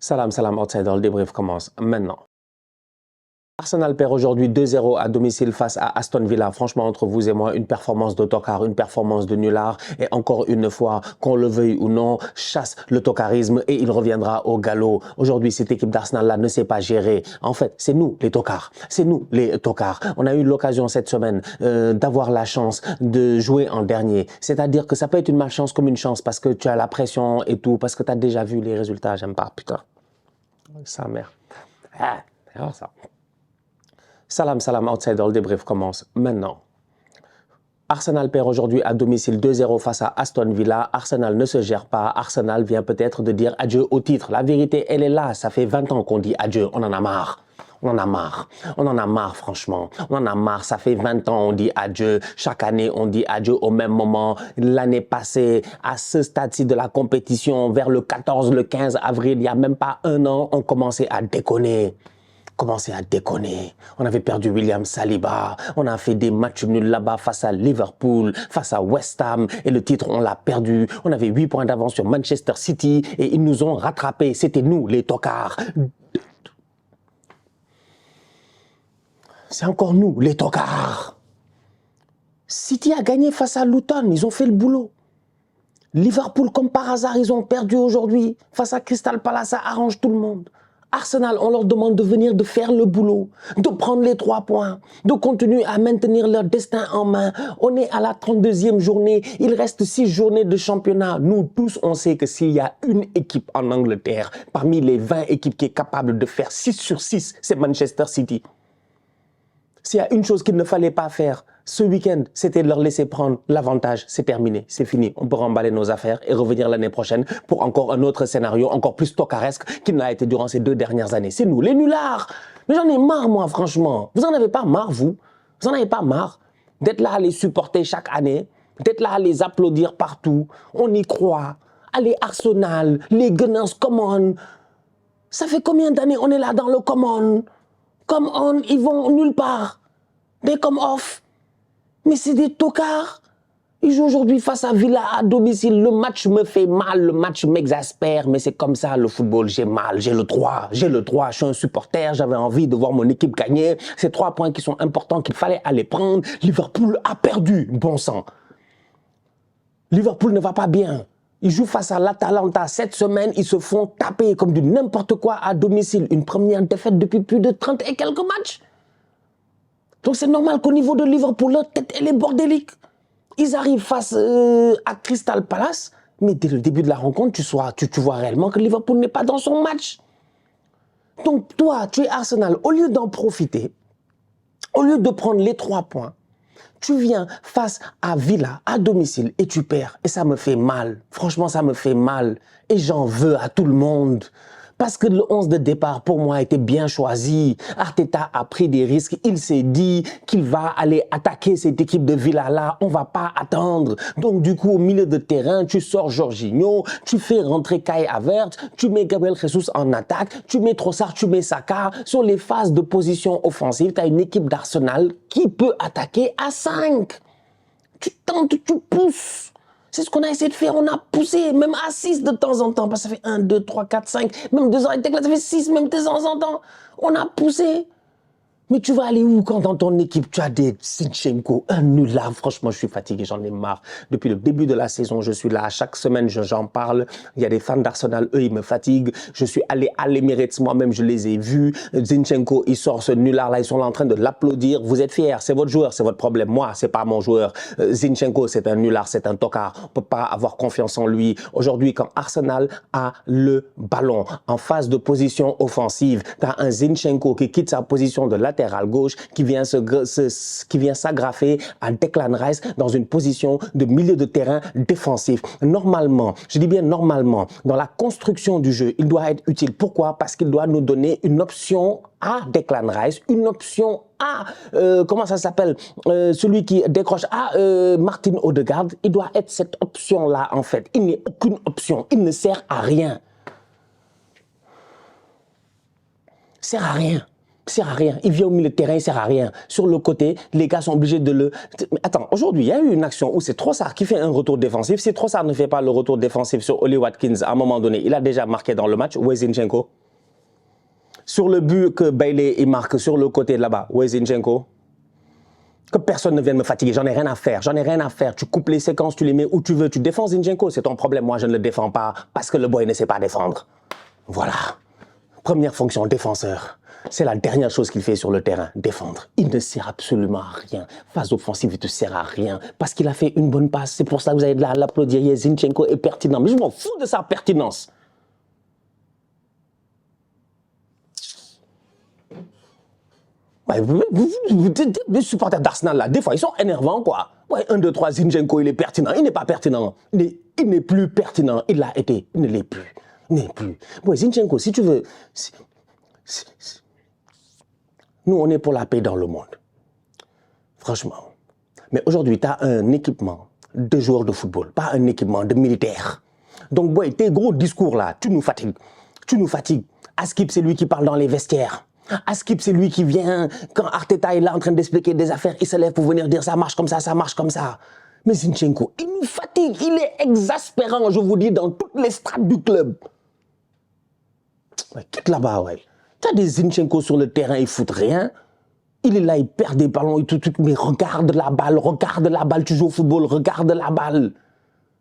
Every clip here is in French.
Salam, salam, outsider, le débrief commence maintenant. Arsenal perd aujourd'hui 2-0 à domicile face à Aston Villa. Franchement, entre vous et moi, une performance d'autocar, une performance de nulard. Et encore une fois, qu'on le veuille ou non, chasse le tocarisme et il reviendra au galop. Aujourd'hui, cette équipe d'Arsenal-là ne sait pas gérer. En fait, c'est nous les tocards. C'est nous les tocards. On a eu l'occasion cette semaine d'avoir la chance de jouer en dernier. C'est-à-dire que ça peut être une malchance comme une chance parce que tu as la pression et tout, parce que tu as déjà vu les résultats. J'aime pas, putain. Sa mère. Ah, alors ça. Salam, salam, outsider, le débrief commence maintenant. Arsenal perd aujourd'hui à domicile 2-0 face à Aston Villa. Arsenal ne se gère pas. Arsenal vient peut-être de dire adieu au titre. La vérité, elle est là. Ça fait 20 ans qu'on dit adieu. On en a marre. On en a marre. On en a marre, franchement. On en a marre. Ça fait 20 ans, on dit adieu. Chaque année, on dit adieu au même moment. L'année passée, à ce stade-ci de la compétition, vers le 14, le 15 avril, il n'y a même pas un an, on commençait à déconner. On avait perdu William Saliba, on a fait des matchs nuls là-bas face à Liverpool, face à West Ham et le titre on l'a perdu. On avait 8 points d'avance sur Manchester City et ils nous ont rattrapés. C'était nous les tocards. C'est encore nous les tocards. City a gagné face à Luton, ils ont fait le boulot. Liverpool comme par hasard ils ont perdu aujourd'hui face à Crystal Palace, ça arrange tout le monde. Arsenal, on leur demande de venir, de faire le boulot, de prendre les 3 points, de continuer à maintenir leur destin en main. On est à la 32e journée, il reste 6 journées de championnat. Nous tous, on sait que s'il y a une équipe en Angleterre, parmi les 20 équipes qui est capable de faire 6 sur 6, c'est Manchester City. S'il y a une chose qu'il ne fallait pas faire ce week-end, c'était de leur laisser prendre l'avantage. C'est terminé, c'est fini. On peut remballer nos affaires et revenir l'année prochaine pour encore un autre scénario, encore plus tocaresque qu'il n'a été durant ces 2 dernières années. C'est nous, les nullards. Mais j'en ai marre, moi, franchement. Vous en avez pas marre, vous? Vous en avez pas marre d'être là à les supporter chaque année, d'être là à les applaudir partout? On y croit. Allez, Arsenal, les Gunners, come on. Ça fait combien d'années on est là dans le come on? Come on, ils vont nulle part. Des come off. Mais c'est des tocards. Ils jouent aujourd'hui face à Villa à domicile. Le match me fait mal, le match m'exaspère. Mais c'est comme ça le football, j'ai mal, j'ai le droit. J'ai le droit, je suis un supporter, j'avais envie de voir mon équipe gagner. Ces 3 points qui sont importants, qu'il fallait aller prendre. Liverpool a perdu, bon sang. Liverpool ne va pas bien. Ils jouent face à l'Atalanta. Cette semaine, ils se font taper comme du n'importe quoi à domicile. Une première défaite depuis plus de 30 et quelques matchs. Donc c'est normal qu'au niveau de Liverpool, leur tête, elle est bordélique. Ils arrivent face à Crystal Palace, mais dès le début de la rencontre, tu vois réellement que Liverpool n'est pas dans son match. Donc toi, tu es Arsenal, au lieu d'en profiter, au lieu de prendre les 3 points, tu viens face à Villa, à domicile, et tu perds. Et ça me fait mal. Franchement, ça me fait mal. Et j'en veux à tout le monde. Parce que le 11 de départ, pour moi, était bien choisi. Arteta a pris des risques. Il s'est dit qu'il va aller attaquer cette équipe de Villa-là. On ne va pas attendre. Donc, du coup, au milieu de terrain, tu sors Jorginho, tu fais rentrer Kai Havertz, tu mets Gabriel Jesus en attaque, tu mets Trossard, tu mets Saka. Sur les phases de position offensive, tu as une équipe d'Arsenal qui peut attaquer à 5. Tu tentes, tu pousses. C'est ce qu'on a essayé de faire, on a poussé, même à 6 de temps en temps, parce que ça fait 1, 2, 3, 4, 5, même 2 ans et quelques, ça fait 6 même de temps en temps. On a poussé. Mais tu vas aller où quand dans ton équipe, tu as des Zinchenko, un nul là? Franchement, je suis fatigué, j'en ai marre. Depuis le début de la saison, je suis là. Chaque semaine, j'en parle. Il y a des fans d'Arsenal, eux, ils me fatiguent. Je suis allé à l'Emirates, moi-même, je les ai vus. Zinchenko, il sort ce nulard-là, ils sont là en train de l'applaudir. Vous êtes fiers, c'est votre joueur, c'est votre problème. Moi, c'est pas mon joueur. Zinchenko, c'est un nulard, c'est un tocard. On peut pas avoir confiance en lui. Aujourd'hui, quand Arsenal a le ballon en phase de position offensive, tu as un Zinchenko qui quitte sa position de latéral gauche qui vient s'agrafer à Declan Rice dans une position de milieu de terrain défensif. Normalement, je dis bien normalement, dans la construction du jeu, il doit être utile. Pourquoi? Parce qu'il doit nous donner une option à Declan Rice, une option à, comment ça s'appelle, celui qui décroche à Martin Odegaard. Il doit être cette option-là en fait. Il n'est aucune option, il ne sert à rien. Il ne sert à rien. sert à rien. Il vient au milieu de terrain, il sert à rien. Sur le côté, les gars sont obligés de le... Mais attends, aujourd'hui, il y a eu une action où c'est Trossard qui fait un retour défensif. Si Trossard ne fait pas le retour défensif sur Oli Watkins, à un moment donné, il a déjà marqué dans le match. Où est Zinchenko? Sur le but que Bailey il marque sur le côté là-bas, où est Zinchenko? Que personne ne vienne me fatiguer, j'en ai rien à faire, j'en ai rien à faire. Tu coupes les séquences, tu les mets où tu veux, tu défends Zinchenko, c'est ton problème. Moi, je ne le défends pas parce que le boy ne sait pas défendre. Voilà. Première fonction, défenseur. C'est la dernière chose qu'il fait sur le terrain, défendre. Il ne sert absolument à rien. Phase offensive, il ne te sert à rien. Parce qu'il a fait une bonne passe. C'est pour ça que vous allez l'applaudir. Zinchenko est pertinent. Mais je m'en fous de sa pertinence. Ouais, les supporters d'Arsenal, là, des fois, ils sont énervants, quoi. Ouais, 1, 2, 3, Zinchenko, il est pertinent. Il n'est pas pertinent. Il n'est plus pertinent. Il l'a été. Il ne l'est plus. Il n'est plus. Ouais, Zinchenko, si tu veux... Nous, on est pour la paix dans le monde. Franchement. Mais aujourd'hui, tu as un équipement de joueurs de football, pas un équipement de militaires. Donc, boy, tes gros discours là, tu nous fatigues. Tu nous fatigues. Askip, c'est lui qui parle dans les vestiaires. Askip, c'est lui qui vient, quand Arteta est là en train d'expliquer des affaires, il se lève pour venir dire ça marche comme ça, ça marche comme ça. Mais Zinchenko, il nous fatigue, il est exaspérant, je vous dis, dans toutes les strates du club. Ouais, quitte là-bas, ouais. Tu as des Zinchenko sur le terrain, ils foutent rien. Il est là, il perd des ballons et tout, mais regarde la balle, tu joues au football, regarde la balle.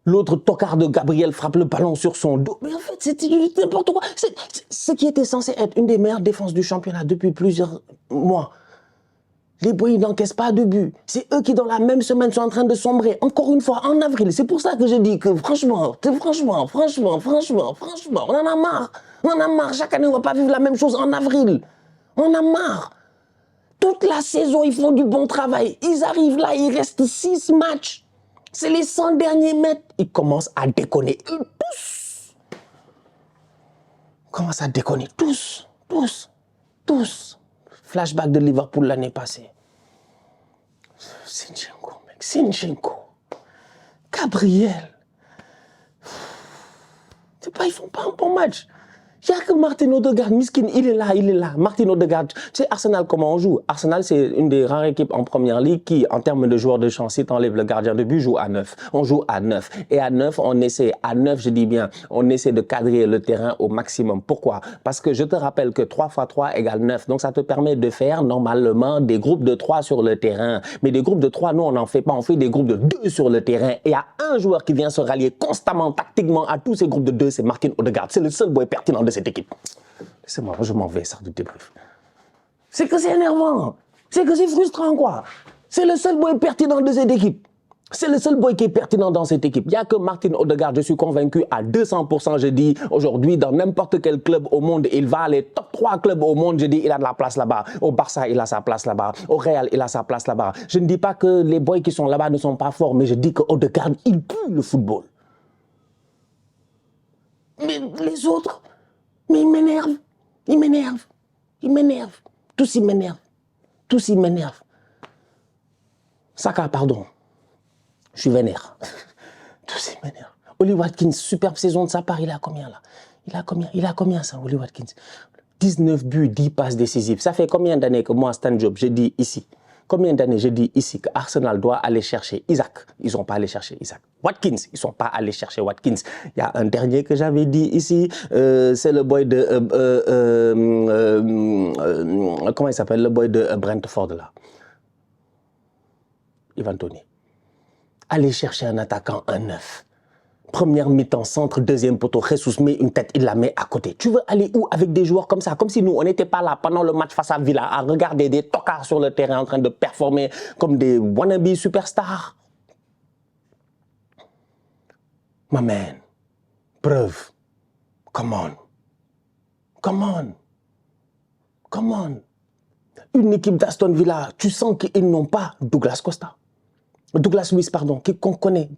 L'autre tocard de Gabriel frappe le ballon sur son dos. Mais en fait, c'était n'importe quoi. Ce qui était censé être une des meilleures défenses du championnat depuis plusieurs mois. Les boys, ils n'encaissent pas de but. C'est eux qui, dans la même semaine, sont en train de sombrer. Encore une fois, en avril. C'est pour ça que je dis que franchement, on en a marre. On en a marre. Chaque année, on ne va pas vivre la même chose en avril. On en a marre. Toute la saison, ils font du bon travail. Ils arrivent là, il reste 6 matchs. C'est les 100 derniers mètres. Ils commencent à déconner. Tous. Ils commencent à déconner. Tous. Flashback de Liverpool l'année passée. Zinchenko, mec. Zinchenko. Gabriel. C'est pas, ils font pas un bon match. Il n'y a que Martin Odegaard, miskin, il est là. Martin Odegaard, tu sais, Arsenal, comment on joue? Arsenal, c'est une des rares équipes en première ligue qui, en termes de joueurs de champ, si tu enlèves le gardien de but, joue à 9. On joue à 9. Et à 9, on essaie de cadrer le terrain au maximum. Pourquoi? Parce que je te rappelle que 3 x 3 égale 9. Donc, ça te permet de faire, normalement, des groupes de 3 sur le terrain. Mais des groupes de 3, nous, on n'en fait pas. On fait des groupes de 2 sur le terrain. Et il y a un joueur qui vient se rallier constamment, tactiquement, à tous ces groupes de 2, c'est Martin Odegaard. C'est le seul boy pertinent de cette équipe. Laissez-moi, je m'en vais, ça de débrief. C'est que c'est énervant. C'est que c'est frustrant, quoi. C'est le seul boy pertinent de cette équipe. C'est le seul boy qui est pertinent dans cette équipe. Il n'y a que Martin Odegaard, je suis convaincu à 200%, je dis, aujourd'hui, dans n'importe quel club au monde, il va aller top 3 clubs au monde, je dis, il a de la place là-bas. Au Barça, il a sa place là-bas. Au Real, il a sa place là-bas. Je ne dis pas que les boys qui sont là-bas ne sont pas forts, mais je dis que Odegaard, il pue le football. Mais les autres, mais ils m'énervent. Tous ils m'énervent. Saka, pardon. Je suis vénère. Tous ils m'énervent. Oli Watkins, superbe saison de sa part, il a combien là? Il a combien ça, Oli Watkins? 19 buts, 10 passes décisives. Ça fait combien d'années que moi, Stan Job, je dis ici? Combien d'années je dis ici que Arsenal doit aller chercher Isaac? Ils n'ont pas allé chercher Isaac. Watkins, ils ne sont pas allés chercher Watkins. Il y a un dernier que j'avais dit ici, c'est le boy de... comment il s'appelle? Le boy de Brentford là. Ivan Toney. Aller chercher un attaquant, un 9. Première mi-temps, centre, deuxième poteau, Jesus met une tête, il la met à côté. Tu veux aller où avec des joueurs comme ça? Comme si nous, on n'était pas là pendant le match face à Villa à regarder des tocards sur le terrain en train de performer comme des wannabe superstars. My man, preuve. Come on. Une équipe d'Aston Villa, tu sens qu'ils n'ont pas Douglas Luiz, pardon, qu'on connaît.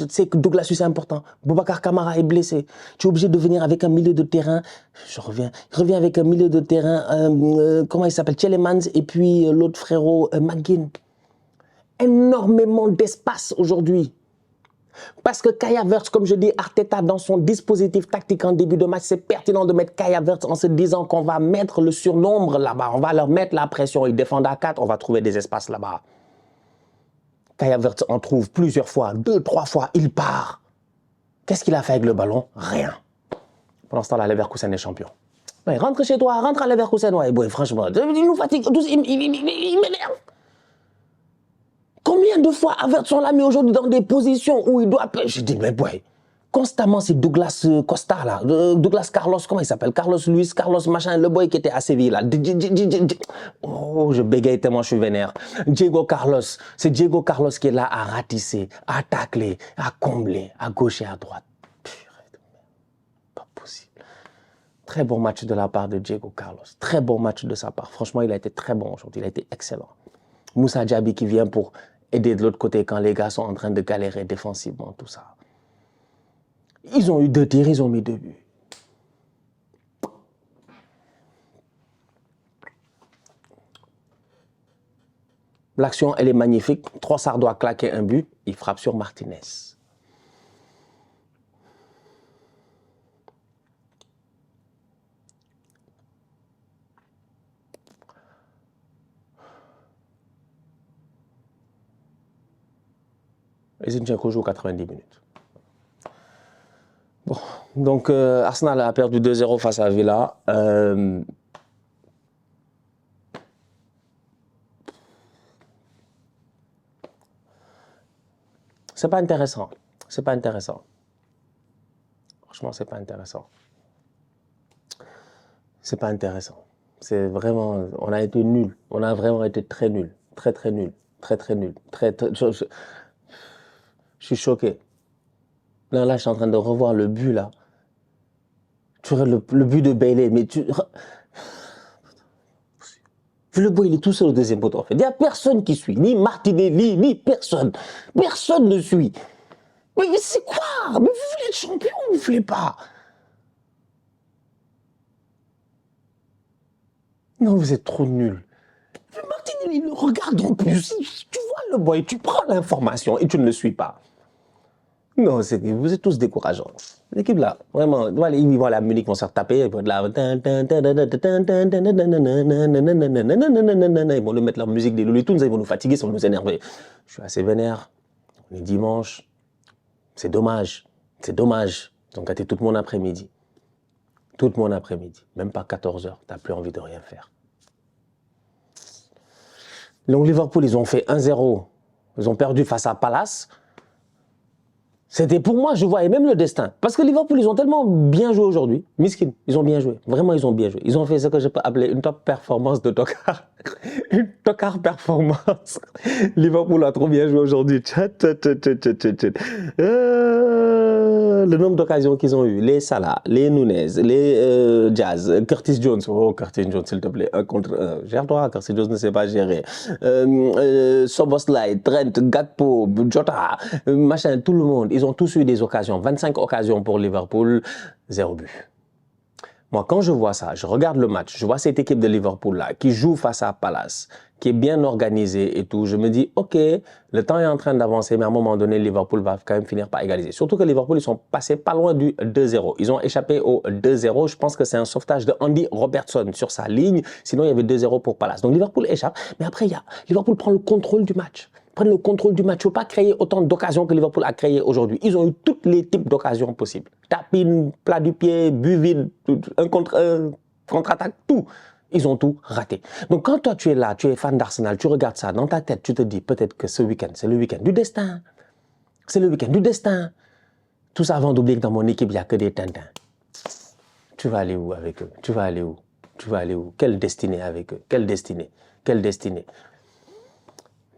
C'est que Douglas Luiz est important. Boubacar Kamara est blessé. Tu es obligé de venir avec un milieu de terrain. Je reviens avec un milieu de terrain. Comment il s'appelle? Tielemans et puis l'autre frérot, McGinn. Énormément d'espace aujourd'hui. Parce que Kai Havertz, comme je dis, Arteta, dans son dispositif tactique en début de match, c'est pertinent de mettre Kai Havertz en se disant qu'on va mettre le surnombre là-bas. On va leur mettre la pression. Ils défendent à 4, on va trouver des espaces là-bas. Kai Havertz en trouve plusieurs fois, 2, 3 fois, il part. Qu'est-ce qu'il a fait avec le ballon? Rien. Pendant ce temps-là, Leverkusen est champion. Ouais, rentre chez toi, rentre à Leverkusen. Ouais, bon, franchement, il nous fatigue. Il m'énerve. Combien de fois Havertz on l'a mis aujourd'hui dans des positions où il doit... Je dis, mais boy, constamment c'est Douglas Costa là, Douglas Carlos, comment il s'appelle? Carlos Luis, Carlos machin, le boy qui était à Séville là. Oh, je bégaye tellement je suis vénère. Diego Carlos, c'est Diego Carlos qui est là à ratisser, à tacler, à combler, à gauche et à droite. Pas possible. Très bon match de la part de Diego Carlos, très bon match de sa part. Franchement, il a été très bon aujourd'hui, il a été excellent. Moussa Diaby qui vient pour aider de l'autre côté quand les gars sont en train de galérer défensivement, tout ça. Ils ont eu 2 tirs, ils ont mis 2 buts. L'action, elle est magnifique. Trossard doit claquer un but, il frappe sur Martinez. Et Zinchenko joue 90 minutes. Bon, donc Arsenal a perdu 2-0 face à Villa. C'est pas intéressant. C'est pas intéressant. Franchement, c'est pas intéressant. C'est pas intéressant. C'est vraiment... On a été nuls. On a vraiment été très nuls. Très, très nuls. Très, très nuls. Je suis choqué. Là, je suis en train de revoir le but, là. Tu vois, le but de Bailey, mais tu... Le boy, il est tout seul au deuxième poteau, en fait. Il n'y a personne qui suit. Ni Martinelli, ni personne. Personne ne suit. Mais c'est quoi? Mais vous voulez être champion ou vous ne voulez pas? Non, vous êtes trop nuls. Martinelli, le regarde en plus. Tu vois le boy, tu prends l'information et tu ne le suis pas. Non, vous êtes tous décourageants. L'équipe là, vraiment, ils vont aller à Munich, ils vont se faire taper, ils vont nous mettre la musique des Looney Tunes, ils vont nous fatiguer, ça va nous énerver. Je suis assez vénère. On est dimanche. C'est dommage. C'est dommage. Ils ont gâté tout mon après-midi. Tout mon après-midi. Même pas 14 h. T'as plus envie de rien faire. Donc Liverpool, ils ont fait 1-0. Ils ont perdu face à Palace. C'était pour moi, je voyais même le destin. Parce que Liverpool, ils ont tellement bien joué aujourd'hui. Miskin, ils ont bien joué. Vraiment, ils ont bien joué. Ils ont fait ce que je peux appeler une top performance de Tokar. Une Tokar performance. Liverpool a trop bien joué aujourd'hui. Le nombre d'occasions qu'ils ont eu. Les Salah, les Nunez, les Diaz, Curtis Jones. Oh, Curtis Jones, s'il te plaît. 1 contre 1. Gère-toi, Curtis Jones ne sait pas gérer. Soboslai, Trent, Gakpo, Jota, machin, tout le monde. Ils ont tous eu des occasions. 25 occasions pour Liverpool, 0 but. Moi, quand je vois ça, je regarde le match, je vois cette équipe de Liverpool-là qui joue face à Palace, qui est bien organisée et tout, je me dis, OK, le temps est en train d'avancer, mais à un moment donné, Liverpool va quand même finir par égaliser. Surtout que Liverpool, ils sont passés pas loin du 2-0. Ils ont échappé au 2-0. Je pense que c'est un sauvetage de Andy Robertson sur sa ligne. Sinon, il y avait 2-0 pour Palace. Donc, Liverpool échappe. Mais après, Liverpool prend le contrôle du match. Prennent le contrôle du match. Il ne faut pas créer autant d'occasions que Liverpool a créé aujourd'hui. Ils ont eu tous les types d'occasions possibles. Tapine, plat du pied, but vide, 1 contre 1, contre-attaque, tout. Ils ont tout raté. Donc quand toi tu es là, tu es fan d'Arsenal, tu regardes ça dans ta tête, tu te dis peut-être que ce week-end, c'est le week-end du destin. C'est le week-end du destin. Tout ça avant d'oublier que dans mon équipe, il n'y a que des Tintins. Tu vas aller où avec eux? Tu vas aller où? Tu vas aller où? Quelle destinée avec eux? Quelle destinée? Quelle destinée?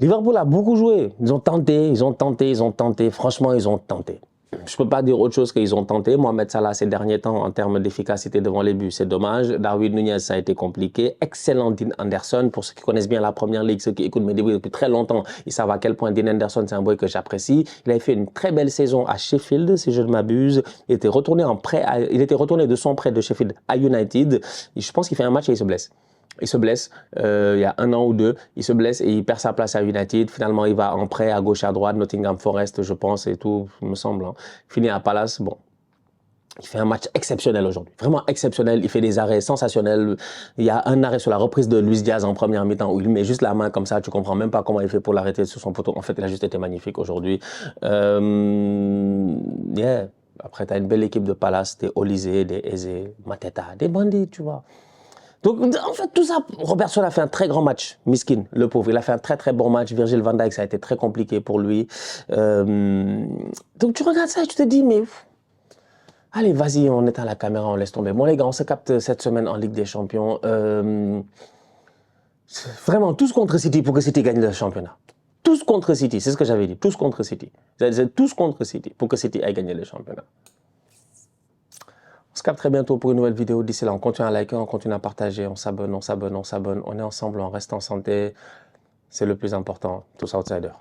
Liverpool a beaucoup joué. Ils ont tenté, ils ont tenté, ils ont tenté. Franchement, ils ont tenté. Je ne peux pas dire autre chose qu'ils ont tenté. Mohamed Salah, ces derniers temps, en termes d'efficacité devant les buts, c'est dommage. Darwin Nunez, ça a été compliqué. Excellent Dean Anderson. Pour ceux qui connaissent bien la première ligue, ceux qui écoutent mes débuts depuis très longtemps, ils savent à quel point Dean Anderson, c'est un boy que j'apprécie. Il avait fait une très belle saison à Sheffield, si je ne m'abuse. Il était retourné de son prêt de Sheffield à United. Et je pense qu'il fait un match et il se blesse. Il se blesse il y a 1 an ou 2, il se blesse et il perd sa place à United. Finalement, il va en prêt à gauche, à droite, Nottingham Forest, je pense, et tout, il me semble. Hein. Il finit à Palace, bon. Il fait un match exceptionnel aujourd'hui, vraiment exceptionnel. Il fait des arrêts sensationnels. Il y a un arrêt sur la reprise de Luis Diaz en première mi-temps où il met juste la main comme ça. Tu comprends même pas comment il fait pour l'arrêter sur son poteau. En fait, il a juste été magnifique aujourd'hui. Yeah. Après, tu as une belle équipe de Palace, des Olysée, des Eze, Mateta, des bandits, tu vois. Donc, en fait, tout ça, Robertson a fait un très grand match, Miskin, le pauvre. Il a fait un très, très bon match. Virgil van Dijk, ça a été très compliqué pour lui. Donc, tu regardes ça et tu te dis, mais... Allez, vas-y, on éteint la caméra, on laisse tomber. Bon, les gars, on se capte cette semaine en Ligue des Champions. Vraiment, tous contre City pour que City gagne le championnat. Tous contre City, c'est ce que j'avais dit. Tous contre City. Tous contre City pour que City aille gagner le championnat. On se capte très bientôt pour une nouvelle vidéo. D'ici là, on continue à liker, on continue à partager, on s'abonne, on s'abonne, on s'abonne. On est ensemble, on reste en santé. C'est le plus important. Tous outsiders.